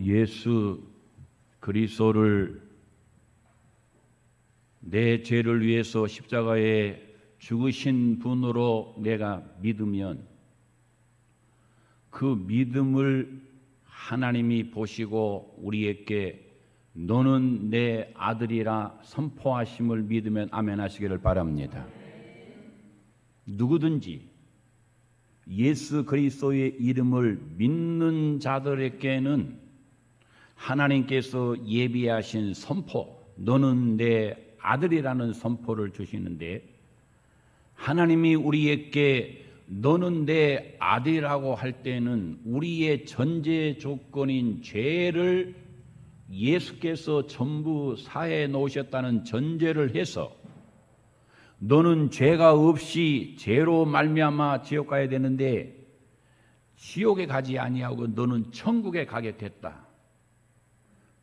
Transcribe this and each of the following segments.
예수 그리스도를 내 죄를 위해서 십자가에 죽으신 분으로 내가 믿으면 그 믿음을 하나님이 보시고 우리에게 너는 내 아들이라 선포하심을 믿으면 아멘 하시기를 바랍니다. 누구든지 예수 그리스도의 이름을 믿는 자들에게는 하나님께서 예비하신 선포, 너는 내 아들이라는 선포를 주시는데, 하나님이 우리에게 너는 내 아들이라고 할 때는 우리의 전제 조건인 죄를 예수께서 전부 사해 놓으셨다는 전제를 해서 너는 죄가 없이 죄로 말미암아 지옥 가야 되는데 지옥에 가지 아니하고 너는 천국에 가게 됐다.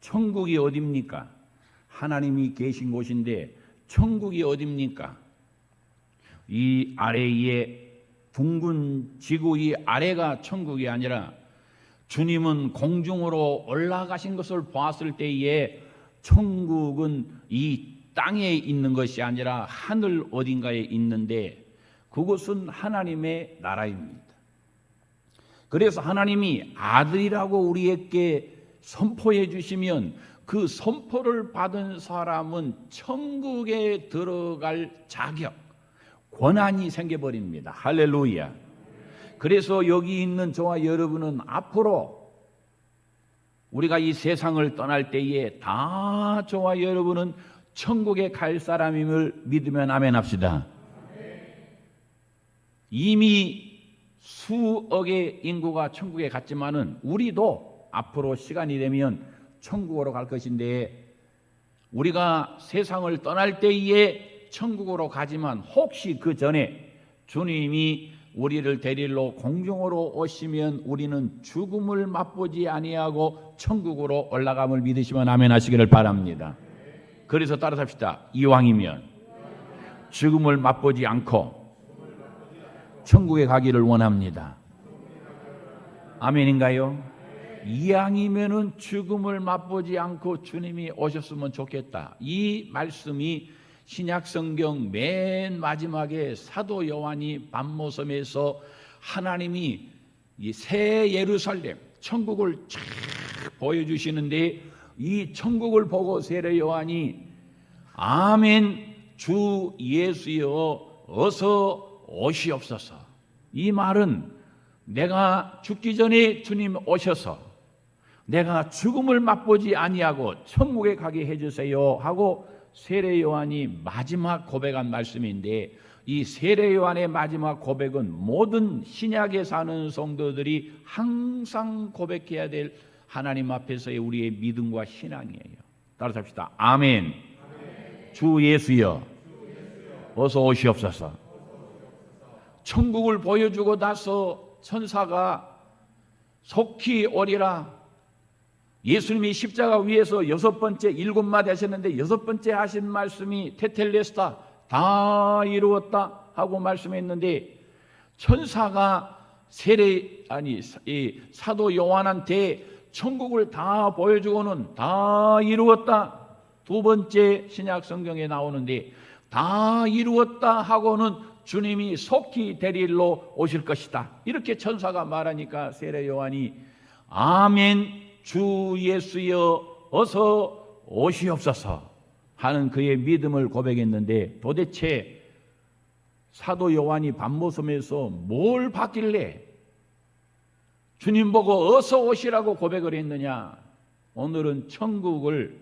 천국이 어딥니까? 하나님이 계신 곳인데 천국이 어딥니까? 이 아래에 둥근 지구 이 아래가 천국이 아니라 주님은 공중으로 올라가신 것을 보았을 때에 천국은 이 땅에 있는 것이 아니라 하늘 어딘가에 있는데 그것은 하나님의 나라입니다. 그래서 하나님이 아들이라고 우리에게 선포해 주시면 그 선포를 받은 사람은 천국에 들어갈 자격, 권한이 생겨버립니다. 할렐루야. 그래서 여기 있는 저와 여러분은 앞으로 우리가 이 세상을 떠날 때에 다 저와 여러분은 천국에 갈 사람임을 믿으면 아멘 합시다. 이미 수억의 인구가 천국에 갔지만은 우리도 앞으로 시간이 되면 천국으로 갈 것인데, 우리가 세상을 떠날 때에 천국으로 가지만 혹시 그 전에 주님이 우리를 데리러 공중으로 오시면 우리는 죽음을 맛보지 아니하고 천국으로 올라감을 믿으시면 아멘 하시기를 바랍니다. 그래서 따라합시다. 이왕이면 죽음을 맛보지 않고 천국에 가기를 원합니다. 아멘인가요? 이왕이면은 죽음을 맛보지 않고 주님이 오셨으면 좋겠다. 이 말씀이 신약 성경 맨 마지막에 사도 요한이 밤모섬에서 하나님이 이 새 예루살렘 천국을 쫙 보여주시는데, 이 천국을 보고 세례 요한이 아멘 주 예수여 어서 오시옵소서. 이 말은 내가 죽기 전에 주님 오셔서 내가 죽음을 맛보지 아니하고 천국에 가게 해주세요 하고 세례 요한이 마지막 고백한 말씀인데, 이 세례 요한의 마지막 고백은 모든 신약에 사는 성도들이 항상 고백해야 될 하나님 앞에서의 우리의 믿음과 신앙이에요. 따라서 합시다. 아멘. 주 예수여 어서 오시옵소서. 천국을 보여주고 나서 천사가 속히 오리라. 예수님이 십자가 위에서 6번째 7마디 하셨는데 6번째 하신 말씀이 테텔레스타 다 이루었다 하고 말씀했는데, 천사가 이 사도 요한한테 천국을 다 보여주고는 다 이루었다. 2번째 신약 성경에 나오는데 다 이루었다 하고는 주님이 속히 데리러 오실 것이다. 이렇게 천사가 말하니까 세례 요한이 아멘 주 예수여 어서 오시옵소서 하는 그의 믿음을 고백했는데, 도대체 사도 요한이 밤모섬에서 뭘 받길래 주님 보고 어서 오시라고 고백을 했느냐? 오늘은 천국을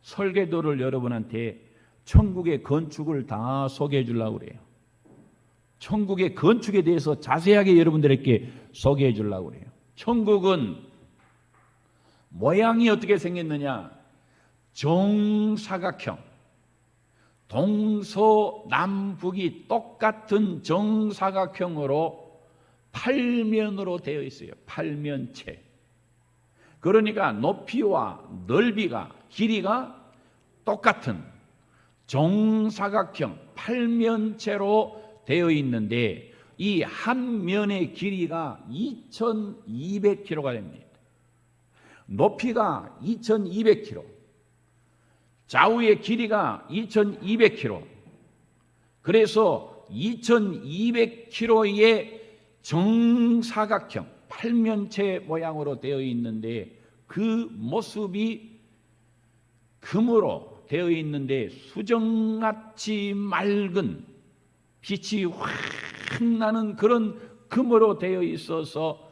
설계도를 여러분한테 천국의 건축을 다 소개해 주려고 그래요. 천국의 건축에 대해서 자세하게 여러분들에게 소개해 주려고 그래요. 천국은 모양이 어떻게 생겼느냐? 정사각형, 동서남북이 똑같은 정사각형으로 8면으로 되어 있어요. 8면체. 그러니까 높이와 넓이가, 길이가 똑같은 정사각형 8면체로 되어 있는데, 이 한 면의 길이가 2200km가 됩니다. 높이가 2200km, 좌우의 길이가 2200km. 그래서 2200km의 정사각형 팔면체 모양으로 되어 있는데, 그 모습이 금으로 되어 있는데 수정같이 맑은 빛이 확 나는 그런 금으로 되어 있어서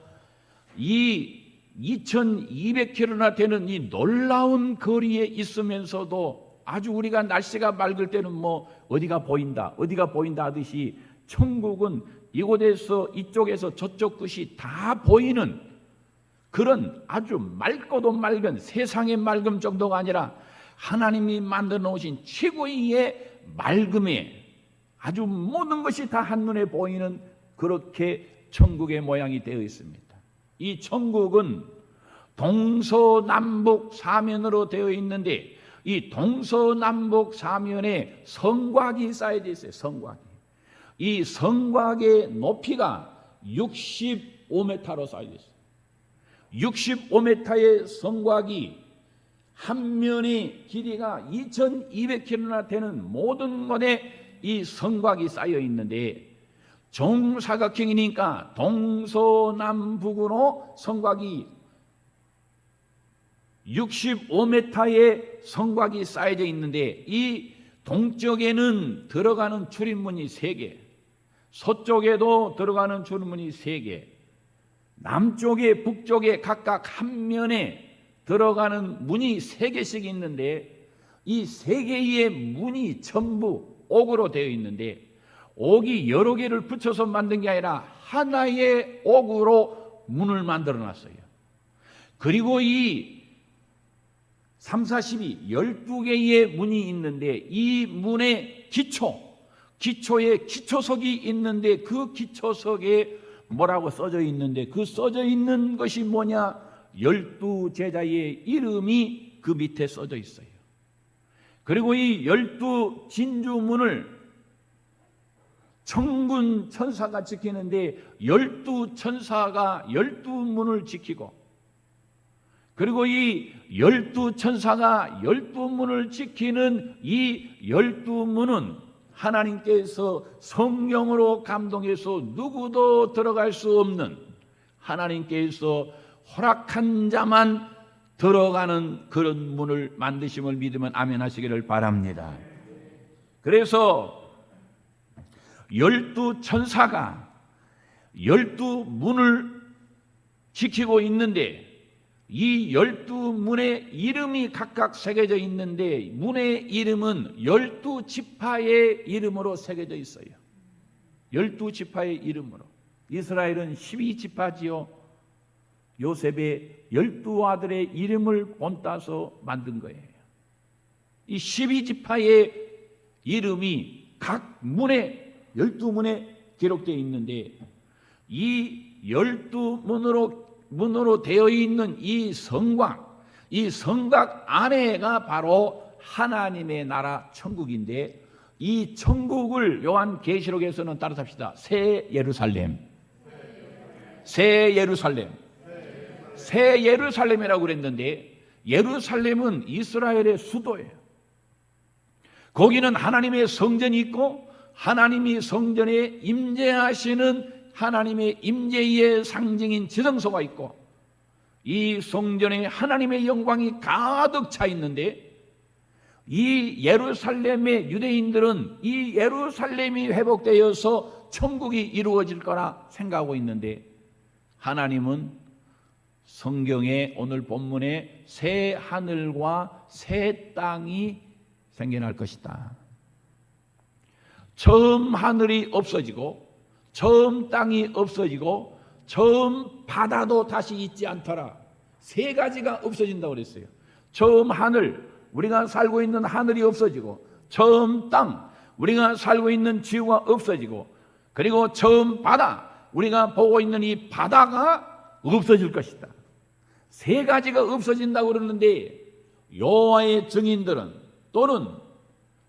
이 2200km나 되는 이 놀라운 거리에 있으면서도 아주 우리가 날씨가 맑을 때는 뭐 어디가 보인다 하듯이, 천국은 이곳에서 이쪽에서 저쪽 끝이 다 보이는 그런 아주 맑고도 맑은, 세상의 맑음 정도가 아니라 하나님이 만들어 놓으신 최고의 맑음에 아주 모든 것이 다 한눈에 보이는, 그렇게 천국의 모양이 되어 있습니다. 이 천국은 동서남북 사면으로 되어 있는데, 이 동서남북 사면에 성곽이 쌓여져 있어요. 성곽이. 이 성곽의 높이가 65m로 쌓여져 있어요. 65m의 성곽이 한 면의 길이가 2200km나 되는 모든 곳에 이 성곽이 쌓여 있는데, 정사각형이니까 동서남북으로 성곽이 65m의 성곽이 쌓여져 있는데, 이 동쪽에는 들어가는 출입문이 3개, 서쪽에도 들어가는 출입문이 3개, 남쪽에 북쪽에 각각 한 면에 들어가는 문이 3개씩 있는데, 이 3개의 문이 전부 옥으로 되어 있는데, 옥이 여러 개를 붙여서 만든 게 아니라 하나의 옥으로 문을 만들어 놨어요. 그리고 이 3, 4, 12, 12개의 문이 있는데, 이 문의 기초에 기초석이 있는데, 그 기초석에 뭐라고 써져 있는데, 그 써져 있는 것이 뭐냐? 12제자의 이름이 그 밑에 써져 있어요. 그리고 이 12진주문을 천군 천사가 지키는데, 12천사가 12문을 지키고, 그리고 이 12천사가 12문을 지키는 이 12문은 하나님께서 성령으로 감동해서 누구도 들어갈 수 없는, 하나님께서 허락한 자만 들어가는 그런 문을 만드심을 믿으면 아멘 하시기를 바랍니다. 그래서 12천사가 12문을 지키고 있는데, 이 12문의 이름이 각각 새겨져 있는데, 문의 이름은 12지파의 이름으로 새겨져 있어요. 12지파의 이름으로. 이스라엘은 12지파지요. 요셉의 12아들의 이름을 본따서 만든 거예요. 이 12지파의 이름이 각 문에, 12문에 기록되어 있는데, 이 12문으로 되어 있는 이 성곽, 이 성곽 안에가 바로 하나님의 나라 천국인데, 이 천국을 요한계시록에서는 따라합시다. 새 예루살렘, 새 예루살렘, 새 예루살렘이라고 그랬는데, 예루살렘은 이스라엘의 수도예요. 거기는 하나님의 성전이 있고, 하나님이 성전에 임재하시는 하나님의 임재의 상징인 지성소가 있고, 이 성전에 하나님의 영광이 가득 차 있는데, 이 예루살렘의 유대인들은 이 예루살렘이 회복되어서 천국이 이루어질 거라 생각하고 있는데, 하나님은 성경에 오늘 본문에 새 하늘과 새 땅이 생겨날 것이다. 처음 하늘이 없어지고, 처음 땅이 없어지고, 처음 바다도 다시 있지 않더라. 3가지가 없어진다고 그랬어요. 처음 하늘, 우리가 살고 있는 하늘이 없어지고, 처음 땅, 우리가 살고 있는 지구가 없어지고, 그리고 처음 바다, 우리가 보고 있는 이 바다가 없어질 것이다. 3가지가 없어진다고 그러는데, 여호와의 증인들은 또는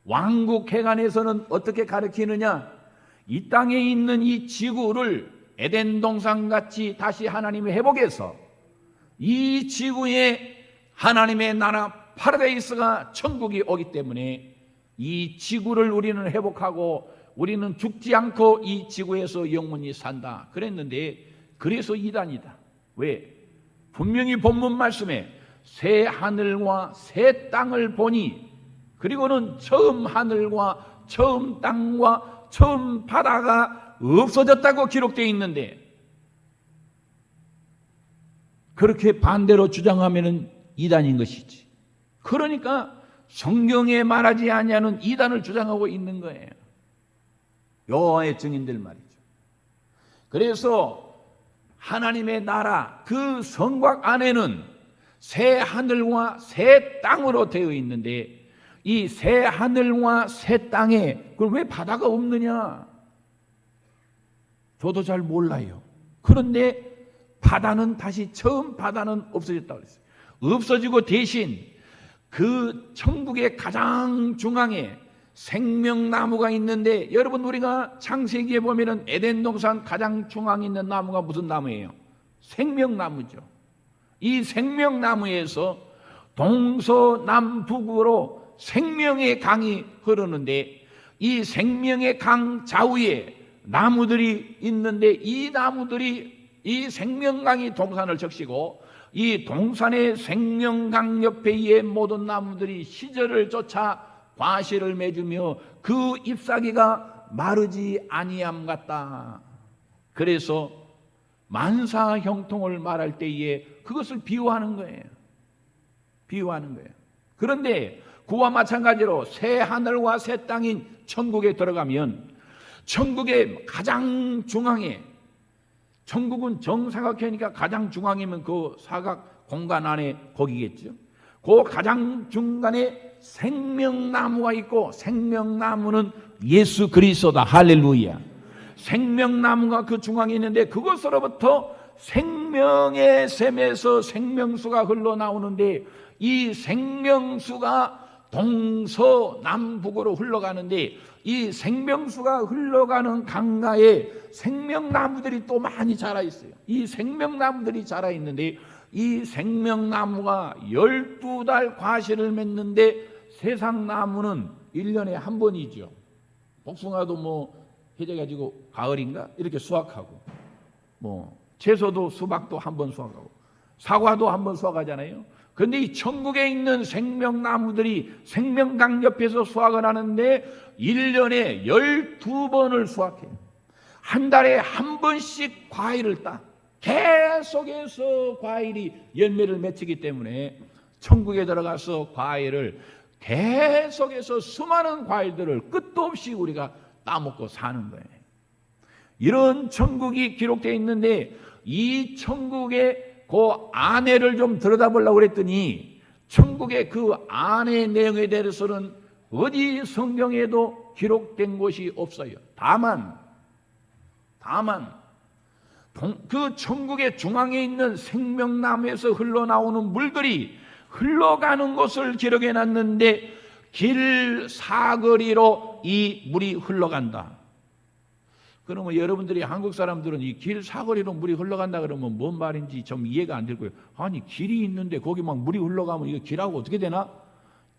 왕국 해관에서는 어떻게 가르치느냐? 이 땅에 있는 이 지구를 에덴 동산같이 다시 하나님이 회복해서 이 지구에 하나님의 나라 파라다이스가 천국이 오기 때문에 이 지구를 우리는 회복하고 우리는 죽지 않고 이 지구에서 영원히 산다 그랬는데, 그래서 이단이다. 왜? 분명히 본문 말씀에 새 하늘과 새 땅을 보니, 그리고는 처음 하늘과 처음 땅과 처음 바다가 없어졌다고 기록되어 있는데, 그렇게 반대로 주장하면은 이단인 것이지. 그러니까 성경에 말하지 아니하는 이단을 주장하고 있는 거예요. 여호와의 증인들 말이죠. 그래서 하나님의 나라 그 성곽 안에는 새 하늘과 새 땅으로 되어 있는데, 이 새 하늘과 새 땅에 그걸 왜 바다가 없느냐? 저도 잘 몰라요. 그런데 바다는 다시 처음 바다는 없어졌다고 그랬어요. 없어지고 대신 그 천국의 가장 중앙에 생명나무가 있는데, 여러분 우리가 창세기에 보면은 에덴 동산 가장 중앙에 있는 나무가 무슨 나무예요? 생명나무죠. 이 생명나무에서 동서남북으로 생명의 강이 흐르는데, 이 생명의 강 좌우에 나무들이 있는데, 이 나무들이 이 생명강이 동산을 적시고, 이 동산의 생명강 옆에 이 모든 나무들이 시절을 쫓아 과실을 맺으며 그 잎사귀가 마르지 아니함 같다. 그래서 만사형통을 말할 때에 그것을 비유하는 거예요. 비유하는 거예요. 그런데 그와 마찬가지로 새 하늘과 새 땅인 천국에 들어가면 천국의 가장 중앙에, 천국은 정사각형이니까 가장 중앙이면 그 사각 공간 안에 거기겠죠. 그 가장 중간에 생명나무가 있고, 생명나무는 예수 그리스도다. 할렐루야. 생명나무가 그 중앙에 있는데, 그것으로부터 생명의 샘에서 생명수가 흘러나오는데, 이 생명수가 동서남북으로 흘러가는데, 이 생명수가 흘러가는 강가에 생명나무들이 또 많이 자라 있어요. 이 생명나무들이 자라 있는데, 이 생명나무가 12달 과실을 맺는데, 세상 나무는 1년에 한 번이죠. 복숭아도 뭐 해져가지고 가을인가 이렇게 수확하고, 뭐 채소도 수박도 한 번 수확하고, 사과도 한 번 수확하잖아요. 그런데 이 천국에 있는 생명나무들이 생명강 옆에서 수확을 하는데 1년에 12번을 수확해요. 한 달에 한 번씩 과일을 따. 계속해서 과일이 열매를 맺히기 때문에 천국에 들어가서 과일을 계속해서 수많은 과일들을 끝도 없이 우리가 따먹고 사는 거예요. 이런 천국이 기록되어 있는데, 이 천국의 그 안에를 좀 들여다보려고 그랬더니, 천국의 그 안의 내용에 대해서는 어디 성경에도 기록된 곳이 없어요. 다만 그 천국의 중앙에 있는 생명나무에서 흘러나오는 물들이 흘러가는 곳을 기록해 놨는데, 길 사거리로 이 물이 흘러간다. 그러면 여러분들이 한국 사람들은 이 길 사거리로 물이 흘러간다 그러면 뭔 말인지 좀 이해가 안 될 거예요. 아니 길이 있는데 거기 막 물이 흘러가면 이거 길하고 어떻게 되나?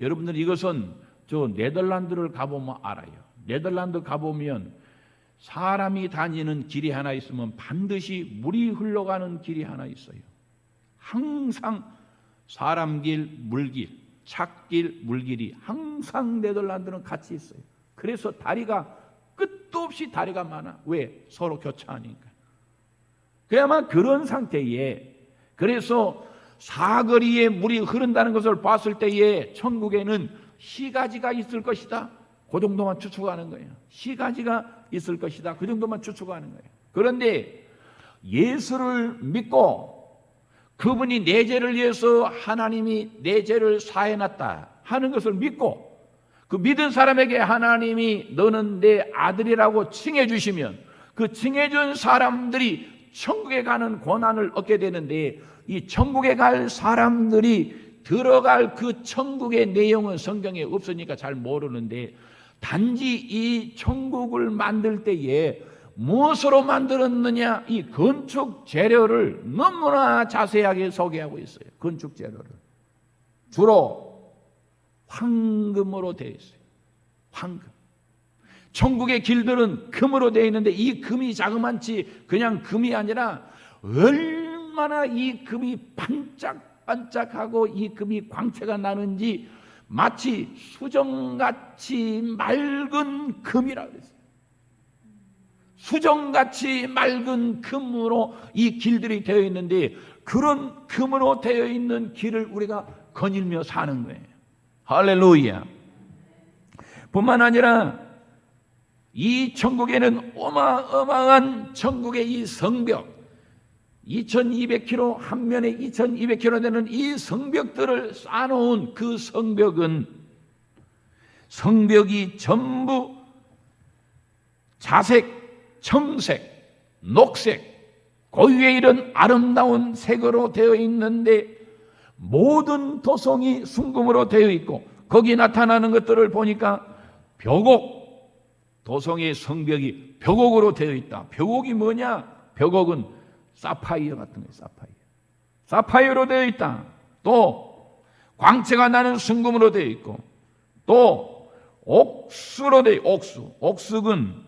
여러분들 이것은 저 네덜란드를 가보면 알아요. 네덜란드 가보면 사람이 다니는 길이 하나 있으면 반드시 물이 흘러가는 길이 하나 있어요. 항상 사람길, 물길, 찻길, 물길이 항상 네덜란드는 같이 있어요. 그래서 다리가 끝도 없이 다리가 많아. 왜? 서로 교차하니까. 그야만 그런 상태에, 그래서 사거리에 물이 흐른다는 것을 봤을 때에 천국에는 시가지가 있을 것이다. 그 정도만 추측하는 거예요. 시가지가 있을 것이다. 그 정도만 추측하는 거예요. 그런데 예수를 믿고 그분이 내 죄를 위해서 하나님이 내 죄를 사해놨다 하는 것을 믿고, 그 믿은 사람에게 하나님이 너는 내 아들이라고 칭해 주시면 그 칭해 준 사람들이 천국에 가는 권한을 얻게 되는데, 이 천국에 갈 사람들이 들어갈 그 천국의 내용은 성경에 없으니까 잘 모르는데, 단지 이 천국을 만들 때에 무엇으로 만들었느냐, 이 건축 재료를 너무나 자세하게 소개하고 있어요. 건축 재료를 주로 황금으로 되어 있어요. 황금. 천국의 길들은 금으로 되어 있는데 이 금이 자그만치 그냥 금이 아니라 얼마나 이 금이 반짝반짝하고 이 금이 광채가 나는지 마치 수정같이 맑은 금이라고 그랬어요. 수정같이 맑은 금으로 이 길들이 되어 있는데 그런 금으로 되어 있는 길을 우리가 거닐며 사는 거예요. 할렐루야. 뿐만 아니라 이 천국에는 어마어마한 천국의 이 성벽, 2200km, 한 면에 2200km 되는 이 성벽들을 쌓아놓은 그 성벽은 성벽이 전부 자색, 청색, 녹색, 고유의 이런 아름다운 색으로 되어 있는데 모든 도성이 순금으로 되어 있고 거기 나타나는 것들을 보니까 벽옥, 도성의 성벽이 벽옥으로 되어 있다. 벽옥이 뭐냐? 벽옥은 사파이어 같은 거예요. 사파이어로 되어 있다. 또 광채가 나는 순금으로 되어 있고 또 옥수로 되어 옥수. 옥수는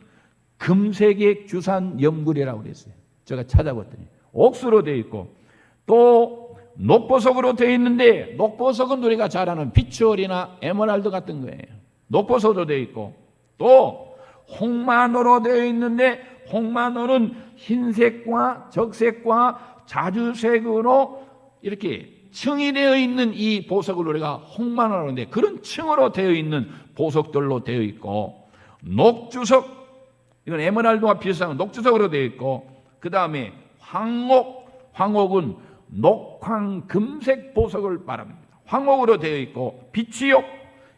금색의 주산 염굴이라고 그랬어요. 제가 찾아봤더니 옥수로 되어 있고 또 녹보석으로 되어 있는데 녹보석은 우리가 잘 아는 비추얼이나 에메랄드 같은 거예요. 녹보석으로 되어 있고 또 홍마노로 되어 있는데 홍마노는 흰색과 적색과 자주색으로 이렇게 층이 되어 있는 이 보석을 우리가 홍마노로 하는데 그런 층으로 되어 있는 보석들로 되어 있고 녹주석, 이건 에메랄드와 비슷한 녹주석으로 되어 있고 그 다음에 황옥, 황옥은 녹황금색 보석을 말합니다. 황옥으로 되어 있고 비치옥,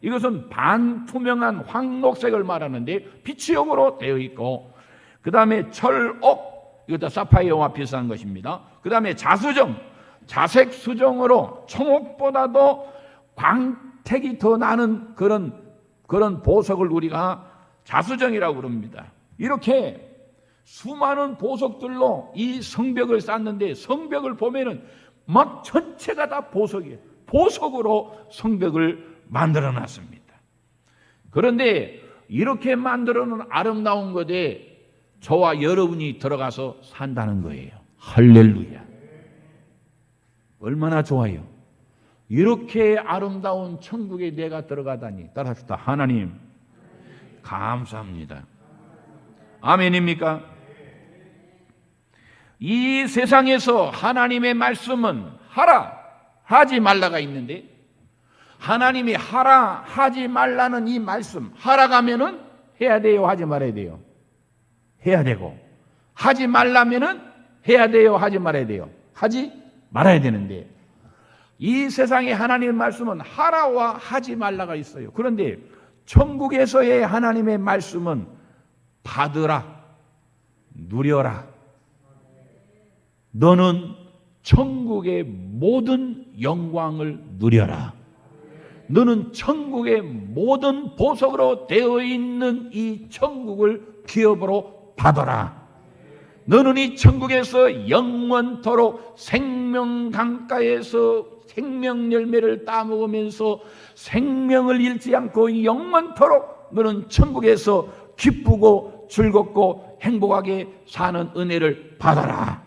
이것은 반투명한 황록색을 말하는데 비치옥으로 되어 있고 그 다음에 철옥, 이것도 사파이어와 비슷한 것입니다. 그 다음에 자수정, 자색 수정으로 청옥보다도 광택이 더 나는 그런 보석을 우리가 자수정이라고 부릅니다. 이렇게 수많은 보석들로 이 성벽을 쌓는데 성벽을 보면은 막 전체가 다 보석이에요. 보석으로 성벽을 만들어 놨습니다. 그런데 이렇게 만들어 놓은 아름다운 곳에 저와 여러분이 들어가서 산다는 거예요. 할렐루야. 얼마나 좋아요. 이렇게 아름다운 천국에 내가 들어가다니. 따라합시다. 하나님 감사합니다. 아멘입니까? 이 세상에서 하나님의 말씀은 하라 하지 말라가 있는데 하나님이 하라 하지 말라는 이 말씀, 하라고 하면은 해야 돼요, 하지 말아야 돼요? 해야 되고, 하지 말라면은 해야 돼요, 하지 말아야 돼요? 하지 말아야 되는데 이 세상에 하나님의 말씀은 하라와 하지 말라가 있어요. 그런데 천국에서의 하나님의 말씀은 받으라, 누려라. 너는 천국의 모든 영광을 누려라. 너는 천국의 모든 보석으로 되어 있는 이 천국을 기업으로 받아라. 너는 이 천국에서 영원토록 생명 강가에서 생명 열매를 따먹으면서 생명을 잃지 않고 영원토록 너는 천국에서 기쁘고 즐겁고 행복하게 사는 은혜를 받아라.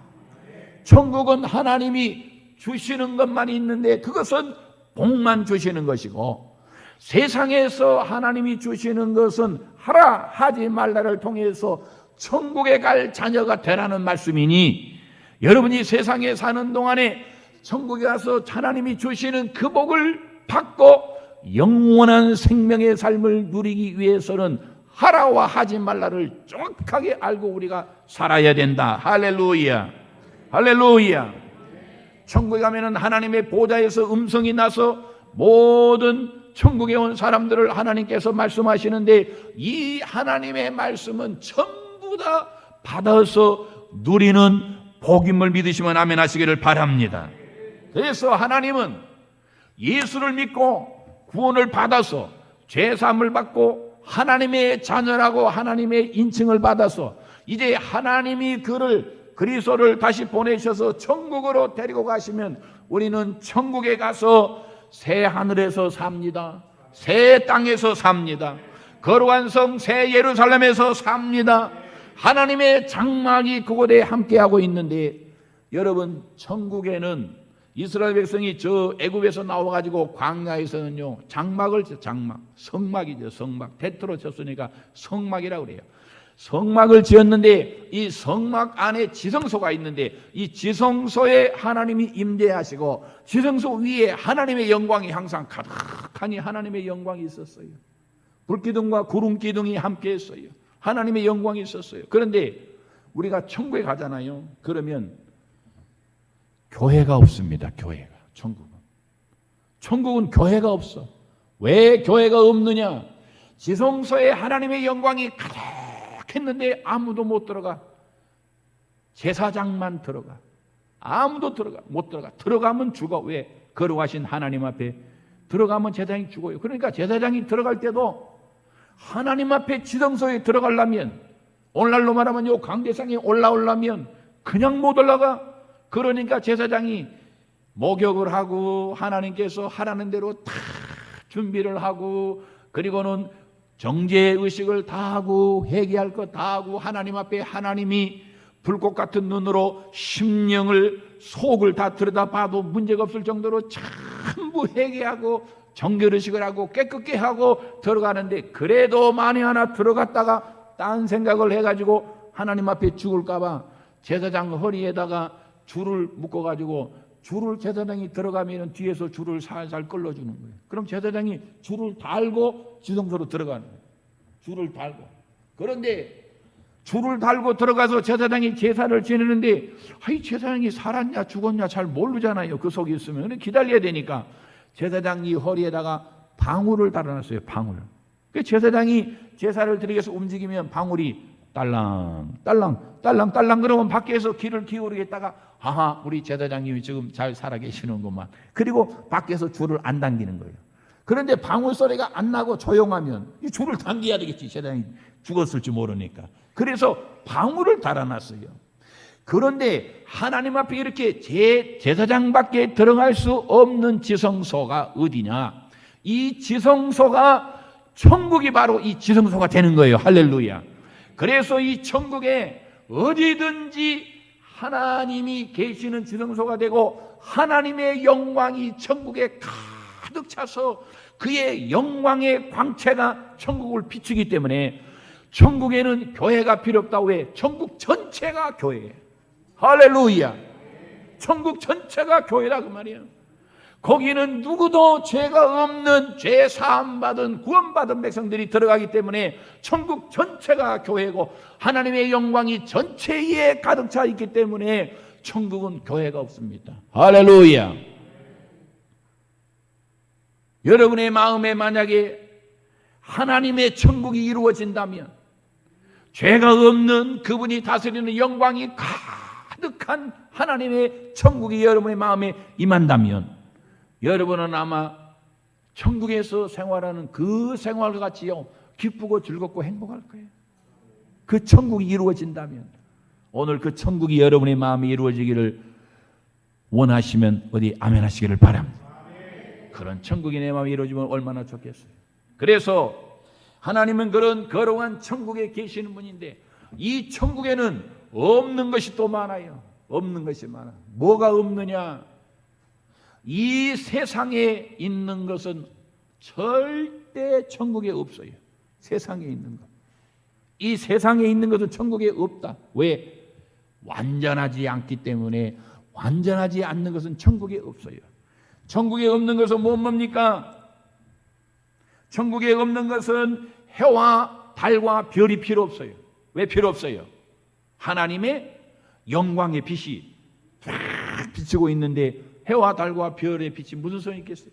천국은 하나님이 주시는 것만 있는데 그것은 복만 주시는 것이고 세상에서 하나님이 주시는 것은 하라 하지 말라를 통해서 천국에 갈 자녀가 되라는 말씀이니 여러분이 세상에 사는 동안에 천국에 가서 하나님이 주시는 그 복을 받고 영원한 생명의 삶을 누리기 위해서는 하라와 하지 말라를 정확하게 알고 우리가 살아야 된다. 할렐루야. 할렐루야. 천국에 가면은 하나님의 보좌에서 음성이 나서 모든 천국에 온 사람들을 하나님께서 말씀하시는데 이 하나님의 말씀은 전부 다 받아서 누리는 복임을 믿으시면 아멘 하시기를 바랍니다. 그래서 하나님은 예수를 믿고 구원을 받아서 죄사함을 받고 하나님의 자녀라고 하나님의 인칭을 받아서 이제 하나님이 그리스도를 다시 보내셔서 천국으로 데리고 가시면 우리는 천국에 가서 새 하늘에서 삽니다. 새 땅에서 삽니다. 거룩한 성 새 예루살렘에서 삽니다. 하나님의 장막이 그곳에 함께하고 있는데, 여러분, 천국에는 이스라엘 백성이 저 애굽에서 나와가지고 광야에서는요, 장막을 성막이죠. 성막. 대토로 쳤으니까 성막이라고 그래요. 성막을 지었는데 이 성막 안에 지성소가 있는데 이 지성소에 하나님이 임재하시고 지성소 위에 하나님의 영광이 항상 가득하니 하나님의 영광이 있었어요. 불기둥과 구름기둥이 함께 했어요. 하나님의 영광이 있었어요. 그런데 우리가 천국에 가잖아요. 그러면 교회가 없습니다. 교회가. 천국은 교회가 없어. 왜 교회가 없느냐? 지성소에 하나님의 영광이 가득했는데 아무도 못 들어가. 제사장만 들어가. 아무도 못 들어가. 들어가면 죽어. 왜? 거룩하신 하나님 앞에 들어가면 제사장이 죽어요. 그러니까 제사장이 들어갈 때도 하나님 앞에 지성소에 들어가려면, 오늘날로 말하면 요 강대상에 올라오려면 그냥 못 올라가. 그러니까 제사장이 목욕을 하고 하나님께서 하라는 대로 다 준비를 하고, 그리고는 정죄의식을 다 하고 회개할 것 다 하고 하나님 앞에 하나님이 불꽃 같은 눈으로 심령을 속을 다 들여다봐도 문제가 없을 정도로 전부 회개하고 정결의식을 하고 깨끗게 하고 들어가는데, 그래도 만에 하나 들어갔다가 딴 생각을 해가지고 하나님 앞에 죽을까봐 제사장 허리에다가 줄을 묶어가지고 줄을 제사장이 들어가면 뒤에서 줄을 살살 끌어주는 거예요. 그럼 제사장이 줄을 달고 지성소로 들어가는 거예요. 줄을 달고. 그런데 줄을 달고 들어가서 제사장이 제사를 지내는데 제사장이 살았냐 죽었냐 잘 모르잖아요. 그 속에 있으면. 기다려야 되니까 제사장이 허리에다가 방울을 달아놨어요. 방울. 그 제사장이 제사를 드리기 위해서 움직이면 방울이 딸랑 딸랑 딸랑 딸랑 그러면 밖에서 귀를 기울이겠다가 우리 제사장님이 지금 잘 살아계시는구만. 그리고 밖에서 줄을 안 당기는 거예요. 그런데 방울 소리가 안 나고 조용하면 이 줄을 당겨야 되겠지. 제사장이 죽었을지 모르니까. 그래서 방울을 달아놨어요. 그런데 하나님 앞에 이렇게 제사장밖에 들어갈 수 없는 지성소가 어디냐? 이 지성소가 천국이 바로 이 지성소가 되는 거예요. 할렐루야. 그래서 이 천국에 어디든지 하나님이 계시는 지성소가 되고 하나님의 영광이 천국에 가득 차서 그의 영광의 광채가 천국을 비추기 때문에 천국에는 교회가 필요 없다고 해. 천국 전체가 교회예요. 할렐루야. 천국 전체가 교회라 그 말이에요. 거기는 누구도 죄가 없는 죄 사함받은 구원받은 백성들이 들어가기 때문에 천국 전체가 교회고 하나님의 영광이 전체에 가득 차 있기 때문에 천국은 교회가 없습니다. 할렐루야. 여러분의 마음에 만약에 하나님의 천국이 이루어진다면, 죄가 없는 그분이 다스리는 영광이 가득한 하나님의 천국이 여러분의 마음에 임한다면 여러분은 아마 천국에서 생활하는 그 생활과 같이요 기쁘고 즐겁고 행복할 거예요. 그 천국이 이루어진다면, 오늘 그 천국이 여러분의 마음에 이루어지기를 원하시면 어디 아멘 하시기를 바랍니다. 그런 천국이 내 마음에 이루어지면 얼마나 좋겠어요. 그래서 하나님은 그런 거룩한 천국에 계시는 분인데 이 천국에는 없는 것이 또 많아요. 없는 것이 많아. 뭐가 없느냐? 이 세상에 있는 것은 절대 천국에 없어요. 세상에 있는 것. 이 세상에 있는 것은 천국에 없다. 왜? 완전하지 않기 때문에. 완전하지 않는 것은 천국에 없어요. 천국에 없는 것은 뭡니까? 천국에 없는 것은 해와 달과 별이 필요 없어요. 왜 필요 없어요? 하나님의 영광의 빛이 쫙 비치고 있는데 해와 달과 별의 빛이 무슨 소용이 있겠어요?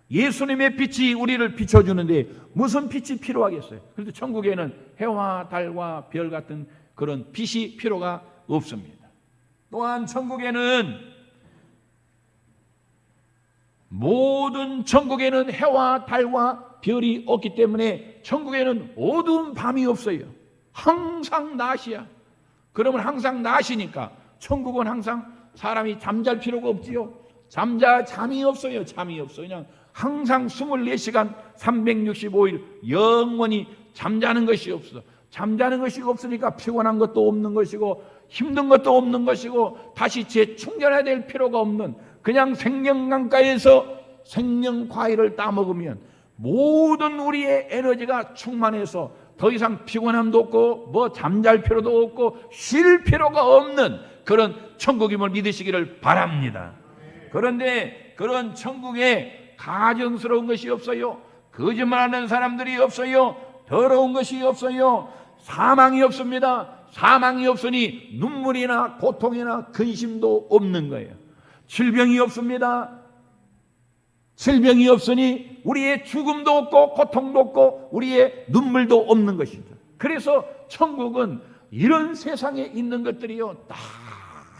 예수님의 빛이 우리를 비춰주는데 무슨 빛이 필요하겠어요? 그런데 천국에는 해와 달과 별 같은 그런 빛이 필요가 없습니다. 또한 천국에는 모든 천국에는 해와 달과 별이 없기 때문에 천국에는 어두운 밤이 없어요. 항상 낮이야. 그러면 항상 나시니까 천국은 항상 사람이 잠잘 필요가 없지요. 잠이 없어요. 잠이 없어요. 그냥 항상 24시간 365일 영원히 잠자는 것이 없어. 잠자는 것이 없으니까 피곤한 것도 없는 것이고 힘든 것도 없는 것이고 다시 재충전해야 될 필요가 없는, 그냥 생명강가에서 생명과일을 따먹으면 모든 우리의 에너지가 충만해서 더 이상 피곤함도 없고 뭐 잠잘 필요도 없고 쉴 필요가 없는 그런 천국임을 믿으시기를 바랍니다. 그런데 그런 천국에 가증스러운 것이 없어요. 거짓말하는 사람들이 없어요. 더러운 것이 없어요. 사망이 없습니다. 사망이 없으니 눈물이나 고통이나 근심도 없는 거예요. 질병이 없습니다. 질병이 없으니 우리의 죽음도 없고 고통도 없고 우리의 눈물도 없는 것이죠. 그래서 천국은 이런 세상에 있는 것들이요 다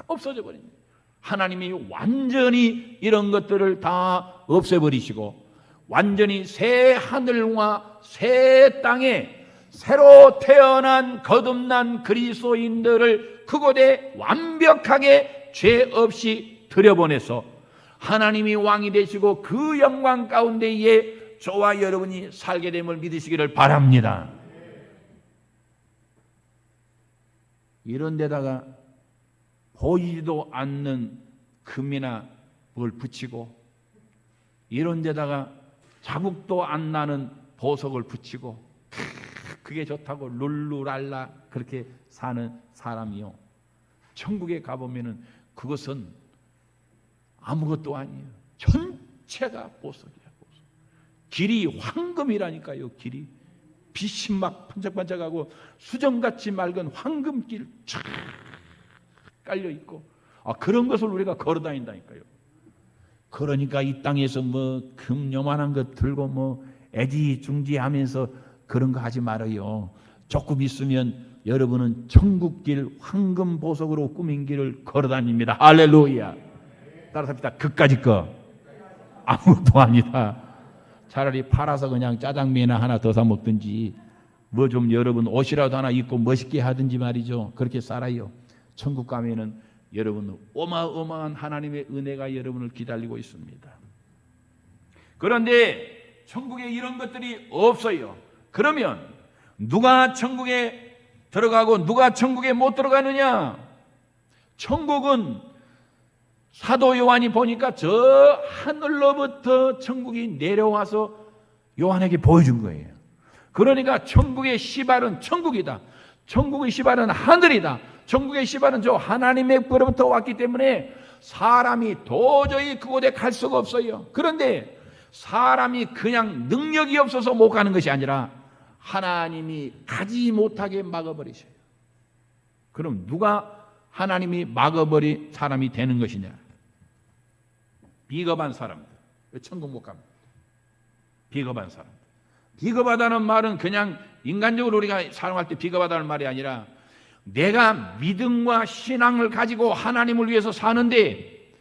없어져 버립니다. 하나님이 완전히 이런 것들을 다 없애버리시고 완전히 새 하늘과 새 땅에 새로 태어난 거듭난 그리스도인들을 그곳에 완벽하게 죄 없이 들여보내서 하나님이 왕이 되시고 그 영광 가운데에 저와 여러분이 살게 됨을 믿으시기를 바랍니다. 이런 데다가 보이지도 않는 금이나 뭘 붙이고 이런 데다가 자국도 안 나는 보석을 붙이고 그게 좋다고 룰루랄라 그렇게 사는 사람이요, 천국에 가보면은 그것은 아무것도 아니에요. 전체가 보석이야. 보석. 길이 황금이라니까요. 길이 빛이 막 반짝반짝하고 수정같이 맑은 황금길 쫙 깔려있고 그런 것을 우리가 걸어다닌다니까요. 그러니까 이 땅에서 뭐 금 요만한 것 들고 뭐 애지중지하면서 그런 거 하지 말아요. 조금 있으면 여러분은 천국길 황금 보석으로 꾸민 길을 걸어다닙니다. 할렐루야. 따라서 합시다. 그까짓 거 아무것도 아니다. 차라리 팔아서 그냥 짜장면이나 하나 더 사 먹든지 뭐 좀 여러분 옷이라도 하나 입고 멋있게 하든지 말이죠. 그렇게 살아요. 천국 가면은 여러분 어마어마한 하나님의 은혜가 여러분을 기다리고 있습니다. 그런데 천국에 이런 것들이 없어요. 그러면 누가 천국에 들어가고 누가 천국에 못 들어가느냐? 천국은 사도 요한이 보니까 저 하늘로부터 천국이 내려와서 요한에게 보여준 거예요. 그러니까 천국의 시발은 천국이다. 천국의 시발은 하늘이다. 천국의 시발은 저 하나님의 부로부터 왔기 때문에 사람이 도저히 그곳에 갈 수가 없어요. 그런데 사람이 그냥 능력이 없어서 못 가는 것이 아니라 하나님이 가지 못하게 막아버리셔요. 그럼 누가 하나님이 막아버린 사람이 되는 것이냐? 비겁한 사람들. 천국 못 갑니다. 비겁한 사람들. 비겁하다는 말은 그냥 인간적으로 우리가 사용할 때 비겁하다는 말이 아니라 내가 믿음과 신앙을 가지고 하나님을 위해서 사는데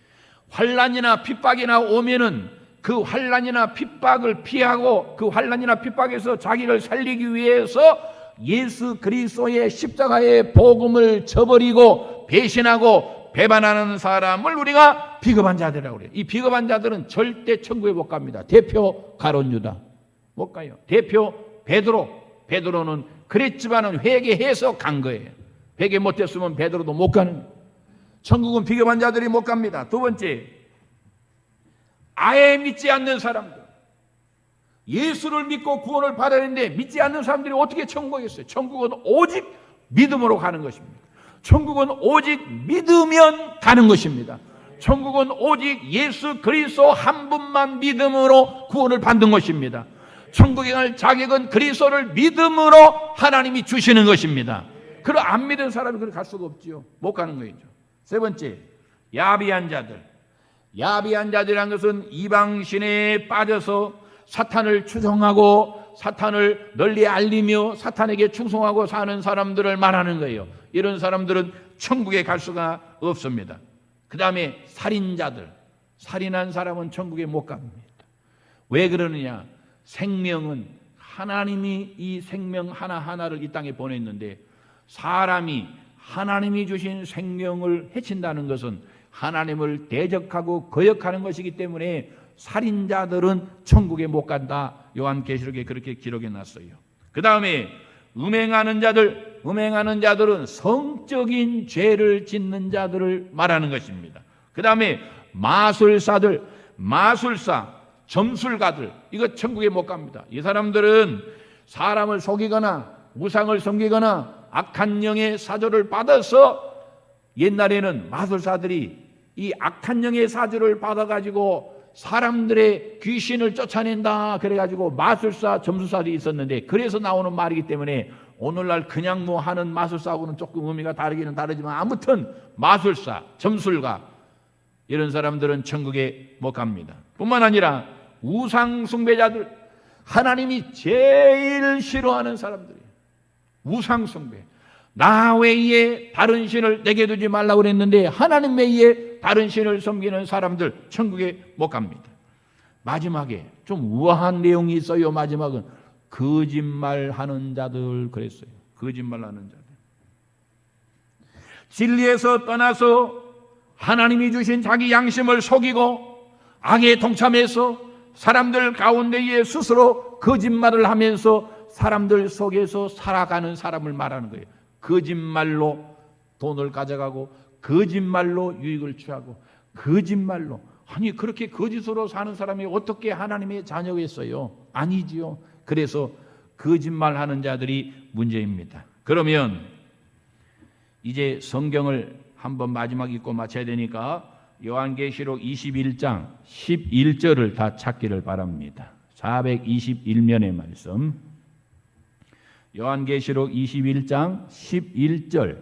환난이나 핍박이나 오면은 그 환난이나 핍박을 피하고 그 환난이나 핍박에서 자기를 살리기 위해서 예수 그리스도의 십자가의 복음을 저버리고 배신하고 배반하는 사람을 우리가 비겁한 자들이라고 그래요. 이 비겁한 자들은 절대 천국에 못 갑니다. 대표 가룟 유다 못 가요. 대표 베드로는 그랬지만은 회개해서 간 거예요. 회개 못했으면 베드로도 못 가는 거예요. 천국은 비겁한 자들이 못 갑니다. 두 번째, 아예 믿지 않는 사람들. 예수를 믿고 구원을 받았는데 믿지 않는 사람들이 어떻게 천국에 있어요? 천국은 오직 믿음으로 가는 것입니다. 천국은 오직 믿으면 가는 것입니다. 천국은 오직 예수 그리스도 한 분만 믿음으로 구원을 받는 것입니다. 천국에 갈 자격은 그리스도를 믿음으로 하나님이 주시는 것입니다. 그럼 안 믿은 사람이 그걸 갈 수가 없지요. 못 가는 거죠. 세 번째, 야비한 자들. 야비한 자들이란 것은 이방신에 빠져서 사탄을 추종하고 사탄을 널리 알리며 사탄에게 충성하고 사는 사람들을 말하는 거예요. 이런 사람들은 천국에 갈 수가 없습니다. 그 다음에 살인자들. 살인한 사람은 천국에 못 갑니다. 왜 그러느냐? 생명은 하나님이 이 생명 하나하나를 이 땅에 보냈는데 사람이 하나님이 주신 생명을 해친다는 것은 하나님을 대적하고 거역하는 것이기 때문에 살인자들은 천국에 못 간다. 요한계시록에 그렇게 기록해 놨어요. 그 다음에 음행하는 자들은 성적인 죄를 짓는 자들을 말하는 것입니다. 그 다음에 마술사, 점술가들, 이거 천국에 못 갑니다. 이 사람들은 사람을 속이거나 우상을 섬기거나 악한 영의 사조를 받아서, 옛날에는 마술사들이 이 악한 영의 사조를 받아가지고 사람들의 귀신을 쫓아낸다 그래가지고 마술사, 점술사들이 있었는데, 그래서 나오는 말이기 때문에 오늘날 그냥 뭐 하는 마술사하고는 조금 의미가 다르기는 다르지만, 아무튼 마술사, 점술가 이런 사람들은 천국에 못 갑니다. 뿐만 아니라 우상 숭배자들, 하나님이 제일 싫어하는 사람들이에요. 우상 숭배. 나 외에 다른 신을 내게 두지 말라고 그랬는데 하나님 외에 다른 신을 섬기는 사람들 천국에 못 갑니다. 마지막에 좀 우아한 내용이 있어요. 마지막은 거짓말하는 자들 그랬어요. 거짓말하는 자들. 진리에서 떠나서 하나님이 주신 자기 양심을 속이고 악에 동참해서 사람들 가운데에 스스로 거짓말을 하면서 사람들 속에서 살아가는 사람을 말하는 거예요. 거짓말로 돈을 가져가고 거짓말로 유익을 취하고 거짓말로, 아니 그렇게 거짓으로 사는 사람이 어떻게 하나님의 자녀겠어요? 아니지요. 그래서 거짓말하는 자들이 문제입니다. 그러면 이제 성경을 한번 마지막 읽고 마쳐야 되니까 요한계시록 21장 11절을 다 찾기를 바랍니다. 421면의 말씀, 요한계시록 21장 11절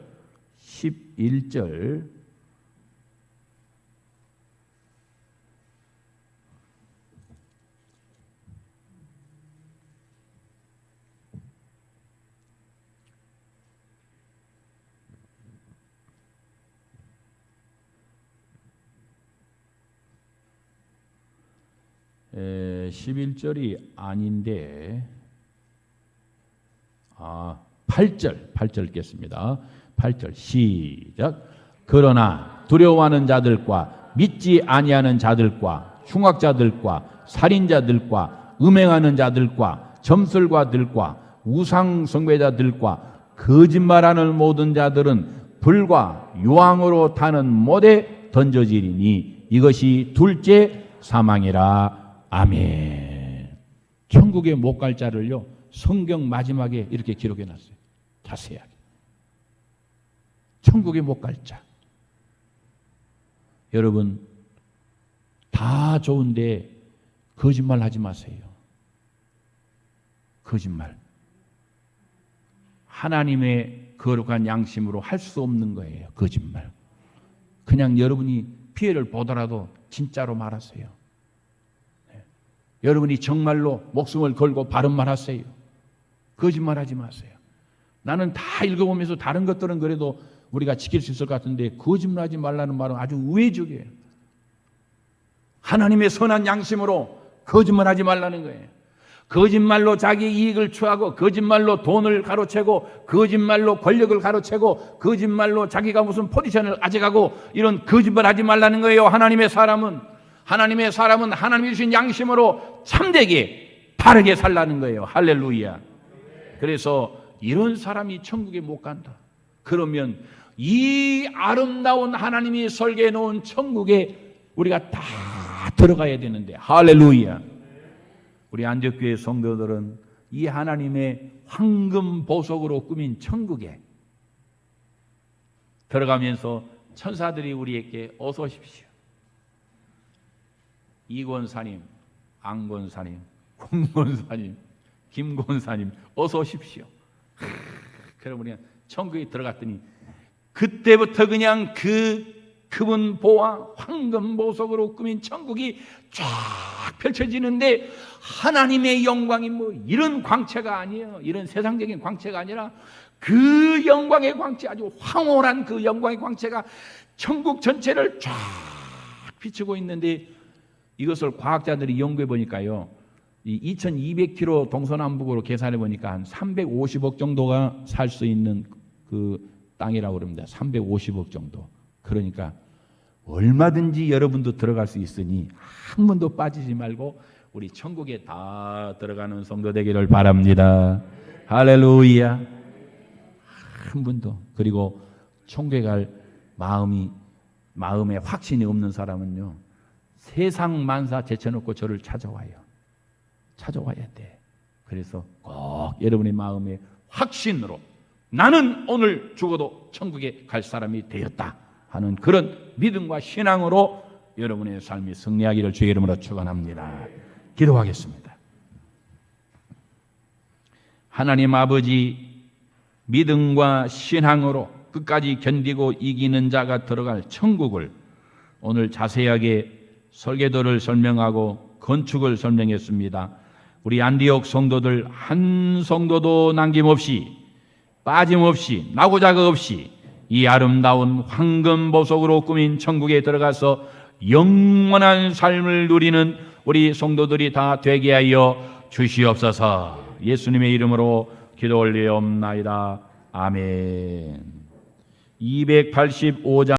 11절이 아닌데 8절 읽겠습니다. 8절 시작. 그러나 두려워하는 자들과 믿지 아니하는 자들과 흉악자들과 살인자들과 음행하는 자들과 점술가들과 우상 숭배자들과 거짓말하는 모든 자들은 불과 유황으로 타는 못에 던져지리니 이것이 둘째 사망이라. 아멘. 천국에 못 갈 자를요, 성경 마지막에 이렇게 기록해 놨어요. 자세하게. 천국에 못 갈 자. 여러분, 다 좋은데 거짓말 하지 마세요. 거짓말. 하나님의 거룩한 양심으로 할 수 없는 거예요. 거짓말. 그냥 여러분이 피해를 보더라도 진짜로 말하세요. 여러분이 정말로 목숨을 걸고 바른 말 하세요. 거짓말하지 마세요. 나는 다 읽어보면서 다른 것들은 그래도 우리가 지킬 수 있을 것 같은데 거짓말하지 말라는 말은 아주 우회적이에요. 하나님의 선한 양심으로 거짓말하지 말라는 거예요. 거짓말로 자기 이익을 취하고 거짓말로 돈을 가로채고 거짓말로 권력을 가로채고 거짓말로 자기가 무슨 포지션을 가져가고 이런 거짓말하지 말라는 거예요. 하나님의 사람은 하나님이 주신 양심으로 참되게 바르게 살라는 거예요. 할렐루야. 그래서 이런 사람이 천국에 못 간다. 그러면 이 아름다운 하나님이 설계해 놓은 천국에 우리가 다 들어가야 되는데, 할렐루야. 우리 안적교회 성도들은 이 하나님의 황금 보석으로 꾸민 천국에 들어가면서 천사들이 우리에게 어서 오십시오. 이권사님, 안권사님, 공권사님, 김권사님 어서 오십시오. 그럼 우리가 천국에 들어갔더니 그때부터 그냥 그분 보화 황금 보석으로 꾸민 천국이 쫙 펼쳐지는데 하나님의 영광이 뭐 이런 광채가 아니에요. 이런 세상적인 광채가 아니라 그 영광의 광채, 아주 황홀한 그 영광의 광채가 천국 전체를 쫙 비추고 있는데, 이것을 과학자들이 연구해 보니까요, 이 2200km 동서남북으로 계산해 보니까 한 350억 정도가 살 수 있는 그 땅이라고 그럽니다. 350억 정도. 그러니까 얼마든지 여러분도 들어갈 수 있으니 한 번도 빠지지 말고 우리 천국에 다 들어가는 성도 되기를 바랍니다. 할렐루야. 한 번도. 그리고 천국에 갈 마음에 확신이 없는 사람은요, 세상 만사 제쳐놓고 저를 찾아와요. 찾아와야 돼. 그래서 꼭 여러분의 마음에 확신으로 나는 오늘 죽어도 천국에 갈 사람이 되었다 하는 그런 믿음과 신앙으로 여러분의 삶이 승리하기를 주의 이름으로 축원합니다. 기도하겠습니다. 하나님 아버지, 믿음과 신앙으로 끝까지 견디고 이기는 자가 들어갈 천국을 오늘 자세하게 설계도를 설명하고 건축을 설명했습니다. 우리 안디옥 성도들 한 성도도 남김없이 빠짐없이 나고자가 없이 이 아름다운 황금 보석으로 꾸민 천국에 들어가서 영원한 삶을 누리는 우리 성도들이 다 되게 하여 주시옵소서. 예수님의 이름으로 기도 올리옵나이다. 아멘. 285장